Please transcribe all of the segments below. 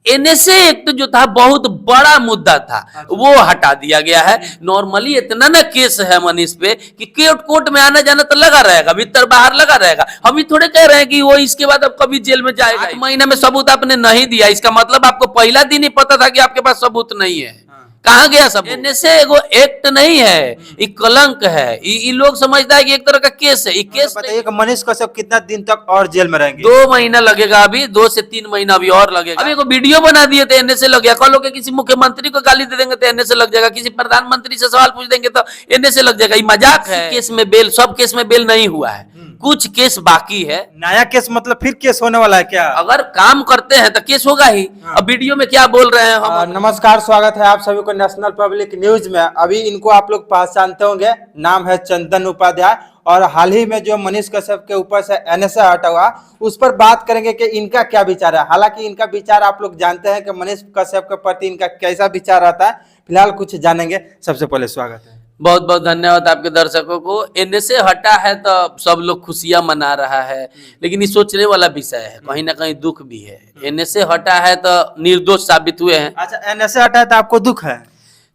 NSA act जो था बहुत बड़ा मुद्दा था, वो हटा दिया गया है। नॉर्मली इतना ना केस है मनीष पे कि कोर्ट में आना जाना तो लगा रहेगा, भीतर बाहर लगा रहेगा। हम ही थोड़े कह रहे हैं कि वो इसके बाद अब कभी जेल में जाएगा। 8 महीने में सबूत आपने नहीं दिया, इसका मतलब आपको पहला दिन ही पता था कि आपके पास सबूत नहीं है। कहाँ गया सब? एनएसए एगो एक्ट नहीं है, ये कलंक है। ये लोग समझता है कि एक तरह का केस है। ये केस बताइए कि मनीष कश्यप कितना दिन तक और जेल में रहेंगे? 2 महीना लगेगा, अभी 2 से 3 महीना अभी और लगेगा। अभी को वीडियो बना दिए थे, एनएसए लग गया। कल के किसी मुख्यमंत्री को गाली दे देंगे तो एनएसए लग जाएगा, किसी प्रधानमंत्री से सवाल पूछ देंगे तो एनएसए लग जाएगा। ये मजाक है। केस में बेल, सब केस में बेल नहीं हुआ है, कुछ केस बाकी है। नया केस मतलब फिर केस होने वाला है क्या? अगर काम करते हैं तो केस होगा ही। अब वीडियो में क्या बोल रहे हैं हम? नमस्कार, स्वागत है आप सभी को नेशनल पब्लिक न्यूज में। अभी इनको आप लोग पहचानते होंगे, नाम है चंदन उपाध्याय। और हाल ही में जो मनीष कश्यप के ऊपर से एनएसए हटा हुआ, उस पर बात करेंगे कि इनका क्या विचार है। हालांकि इनका विचार आप लोग जानते हैं कि मनीष कश्यप के प्रति इनका कैसा विचार रहता है। फिलहाल कुछ जानेंगे। सबसे पहले स्वागत है। बहुत बहुत धन्यवाद आपके दर्शकों को। एनएसए हटा है तो सब लोग खुशियां मना रहा है, लेकिन ये सोचने वाला विषय है, कहीं ना कहीं दुख भी है। एनएसए हटा है तो निर्दोष साबित हुए हैं। अच्छा, एनएसए हटा है तो आपको दुख है?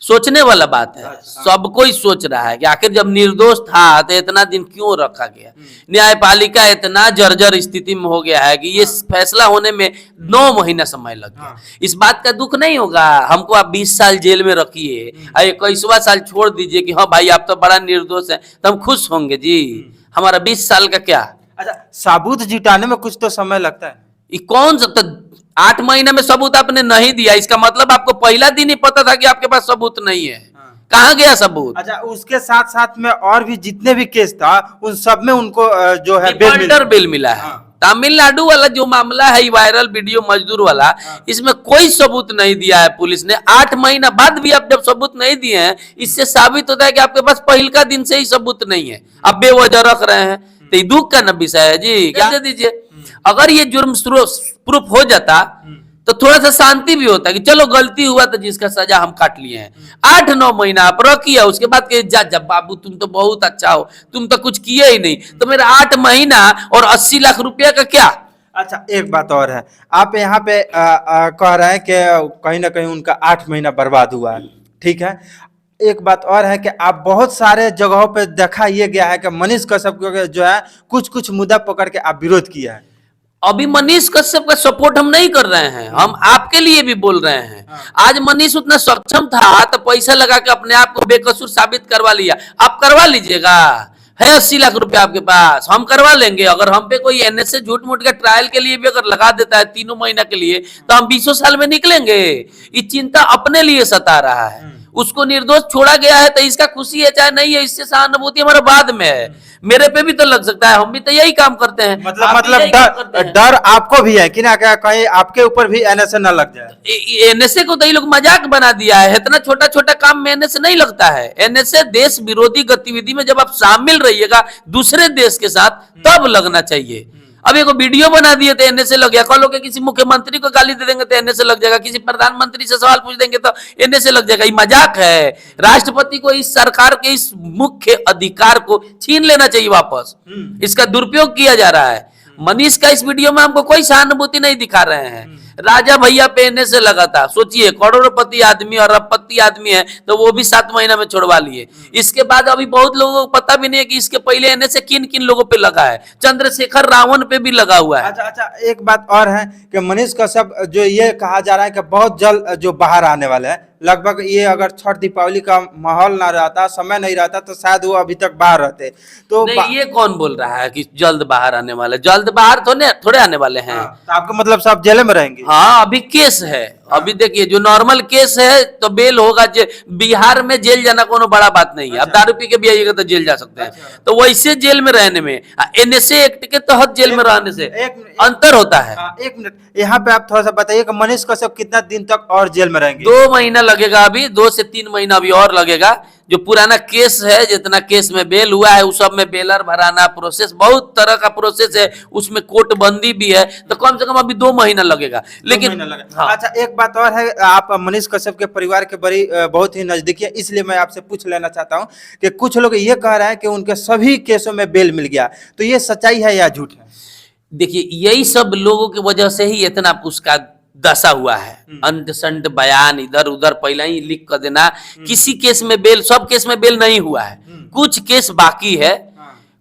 सोचने वाला बात है। सब कोई सोच रहा है कि आखिर जब निर्दोष था तो इतना दिन क्यों रखा गया। न्यायपालिका इतना जर्जर स्थिति में हो गया है कि ये फैसला होने में 9 महीना समय लग गया। इस बात का दुख नहीं होगा हमको? आप 20 साल जेल में रखिए और 21वां साल छोड़ दीजिए कि हाँ भाई आप तो बड़ा निर्दोष है, तो हम खुश होंगे जी। हमारा 20 साल का क्या? अच्छा, सबूत जुटाने में कुछ तो समय लगता है। ये कौन सा? तो 8 महीने में सबूत आपने नहीं दिया, इसका मतलब आपको पहला दिन ही पता था कि आपके पास सबूत नहीं है। कहाँ गया सबूत? अच्छा, उसके साथ साथ में और भी जितने भी केस था उन सब में उनको जो है बेल मिला है। तमिलनाडु वाला जो मामला है, वायरल वीडियो मजदूर वाला, इसमें कोई सबूत नहीं दिया है पुलिस ने। 8 महीना बाद भी आप जब सबूत नहीं दिए हैं, इससे साबित होता है कि आपके पास पहल का दिन से ही सबूत नहीं है, आप बेवजह रख रहे हैं। तो ये दुख का न विषय है जी। क्या दे दीजिए। अगर ये जुर्म प्रूफ हो जाता तो थोड़ा सा शांति भी होता कि चलो गलती हुआ तो जिसका सजा हम काट लिए हैं। 8-9 महीना आप रखिए, उसके बाद जब बाबू तुम तो बहुत अच्छा हो, तुम तो कुछ किए ही नहीं, तो मेरा 8 महीना और 80 लाख रुपया का क्या? अच्छा, एक बात और है, आप यहाँ पे कह रहे हैं कि कहीं ना कहीं उनका 8 महीना बर्बाद हुआ है, ठीक है। एक बात और है कि आप बहुत सारे जगहों पे देखा ये गया है कि मनीष कश्यप जो है कुछ मुद्दा पकड़ के आप विरोध किया है। अभी मनीष कश्यप का सपोर्ट हम नहीं कर रहे हैं, हम आपके लिए भी बोल रहे हैं। आज मनीष उतना सक्षम था तो पैसा लगा के अपने आप को बेकसूर साबित करवा लिया। आप करवा लीजिएगा, है 80 लाख रुपया आपके पास, हम करवा लेंगे। अगर हम पे कोई एनएसए झूठ मूठ के ट्रायल के लिए भी अगर लगा देता है 3 महीना के लिए, तो हम 20 साल में निकलेंगे। ये चिंता अपने लिए सता रहा है। उसको निर्दोष छोड़ा गया है तो इसका खुशी है चाहे नहीं है, इससे सहानुभूति हमारा बाद में है। मेरे पे भी तो लग सकता है, हम भी तो यही काम करते हैं। मतलब डर आपको भी है कि ना क्या कहीं आपके ऊपर भी एनएसए ना लग जाए। एनएसए को तो ये लोग मजाक बना दिया है। इतना छोटा छोटा काम में एनएसए नहीं लगता है। एनएसए देश विरोधी गतिविधि में जब आप शामिल रहिएगा दूसरे देश के साथ, तब लगना चाहिए। अब एक वीडियो बना दिए थे, एनएसए लग गया। कल के किसी मुख्यमंत्री को गाली दे देंगे तो एनएसए लग जाएगा, किसी प्रधानमंत्री से सवाल पूछ देंगे तो एनएसए लग जाएगा। ये मजाक है। राष्ट्रपति को इस सरकार के इस मुख्य अधिकार को छीन लेना चाहिए वापस। इसका दुरुपयोग किया जा रहा है। मनीष का इस वीडियो में हमको कोई सहानुभूति नहीं दिखा रहे हैं। राजा भैया पे एनएसए लगा था, सोचिए करोड़पति आदमी और अरबपति आदमी है, तो वो भी 7 महीना में छोड़वा लिए। इसके बाद अभी बहुत लोगों को पता भी नहीं है कि इसके पहले एनएसए किन किन लोगों पे लगा है। चंद्रशेखर रावण पे भी लगा हुआ है। अच्छा, एक बात और है कि मनीष कश्यप जो ये कहा जा रहा है कि बहुत जल्द जो बाहर आने वाले हैं, लगभग ये अगर छठ दीपावली का माहौल ना रहता, समय नहीं रहता, तो शायद वो अभी तक बाहर रहते। तो नहीं, ये कौन बोल रहा है कि जल्द बाहर आने वाले? जल्द बाहर थोड़े आने वाले हैं। तो आपका मतलब सब जेल में रहेंगे? हाँ, अभी केस है। अभी देखिए जो नॉर्मल केस है तो बेल होगा। बिहार में जेल जाना कोनो बड़ा बात नहीं है। अब दारू पी के भी आइएगा तो जेल जा सकते हैं। तो वैसे जेल में रहने में, एनएसए एक्ट के तहत जेल में रहने से अंतर होता है। एक मिनट, यहाँ पे आप थोड़ा सा बताइए कि मनीष कश्यप कितना दिन तक और जेल में रहेंगे? 2 महीना लगेगा, अभी 2 से 3 महीना अभी और लगेगा। जो पुराना केस है, जितना केस में बेल हुआ है, उस सब में बेलर भराना प्रोसेस, बहुत तरह का प्रोसेस है, उसमें कोर्ट बंदी भी है, तो कम से कम अभी 2 महीना लगेगा। लेकिन हाँ। अच्छा, एक बात और है, आप मनीष कश्यप के परिवार के बड़ी बहुत ही नजदीकी है, इसलिए मैं आपसे पूछ लेना चाहता हूँ कि कुछ लोग ये कह रहे हैं कि उनके सभी केसों में बेल मिल गया, तो ये सच्चाई है या झूठ है? देखिए, यही सब लोगों की वजह से ही इतना उसका दशा हुआ है। अंत संत बयान इधर उधर पहले ही लिख कर देना। किसी केस में बेल, सब केस में बेल नहीं हुआ है, कुछ केस बाकी है,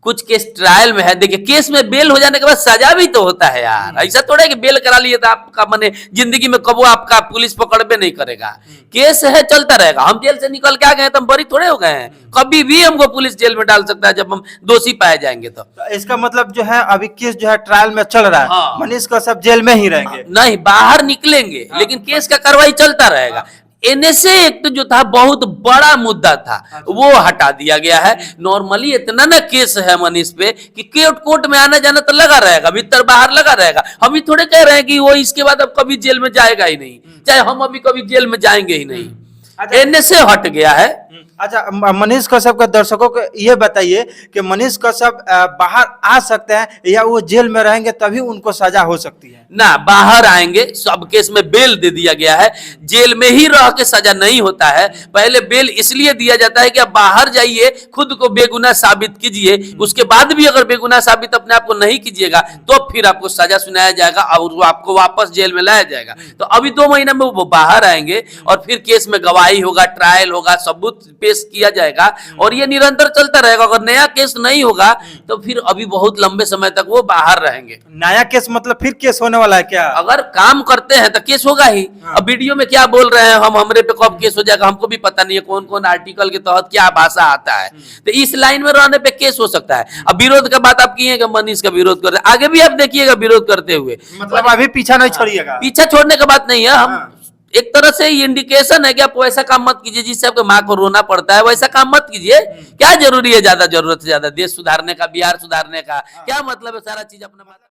कुछ केस ट्रायल में है। देखिए केस में बेल हो जाने के बाद सजा भी तो होता है यार। ऐसा थोड़ा है कि बेल करा लिए तो आपका माने जिंदगी में कबो आपका पुलिस पकड़बे नहीं करेगा। केस है, चलता रहेगा। हम जेल से निकल के आ गए तो हम बरी थोड़े हो गए हैं। कभी भी हमको पुलिस जेल में डाल सकता है जब हम दोषी पाए जाएंगे। तो इसका मतलब जो है अभी केस जो है ट्रायल में चल रहा है। हाँ। मनीष कश्यप जेल में ही रहेंगे, नहीं बाहर निकलेंगे, लेकिन केस का कार्रवाई चलता रहेगा। एनएसए एक्ट जो था बहुत बड़ा मुद्दा था, वो हटा दिया गया है। नॉर्मली इतना ना केस है मनीष पे कि कोर्ट में आना जाना तो लगा रहेगा, भीतर बाहर लगा रहेगा। हम ही थोड़े कह रहे हैं कि वो इसके बाद अब कभी जेल में जाएगा ही नहीं, चाहे हम अभी कभी जेल में जाएंगे ही नहीं। एनएसए हट गया है। अच्छा, मनीष कश्यप के दर्शकों को ये बताइए कि मनीष कश्यप बाहर आ सकते हैं या वो जेल में रहेंगे तभी उनको सजा हो सकती है? ना, बाहर आएंगे। सब केस में बेल दे दिया गया है। जेल में ही रह के सजा नहीं होता है। पहले बेल इसलिए दिया जाता है कि आप बाहर जाइए, खुद को बेगुनाह साबित कीजिए। उसके बाद भी अगर बेगुनाह साबित अपने आप को नहीं कीजिएगा तो फिर आपको सजा सुनाया जाएगा और आपको वापस जेल में लाया जाएगा। तो अभी 2 महीने में वो बाहर आएंगे और फिर केस में गवाही होगा, ट्रायल होगा, सबूत पेश किया जाएगा और ये निरंतर चलता रहेगा। अगर नया केस नहीं होगा तो फिर अभी बहुत लंबे समय तक वो बाहर रहेंगे। नया केस मतलब फिर केस होने वाला है क्या? अगर काम करते हैं तो केस होगा ही। अब वीडियो में क्या बोल रहे हैं हम, हमरे पे कब केस हो जाएगा हमको भी पता नहीं है, कौन कौन आर्टिकल के तहत क्या भाषा आता है। तो इस लाइन में रहने पे केस हो सकता है। अब विरोध का बात आप किए कि मनीष का विरोध कर रहे हैं, आगे भी आप देखिएगा विरोध करते हुए। मतलब अभी पीछा नहीं छोड़िएगा? पीछा छोड़ने का बात नहीं है। हम एक तरह से ये इंडिकेशन है कि आप वैसा काम मत कीजिए जिससे आपके माँ को रोना पड़ता है, वैसा काम मत कीजिए। क्या जरूरी है ज्यादा, जरूरत से ज्यादा देश सुधारने का, बिहार सुधारने का? क्या मतलब है सारा चीज अपना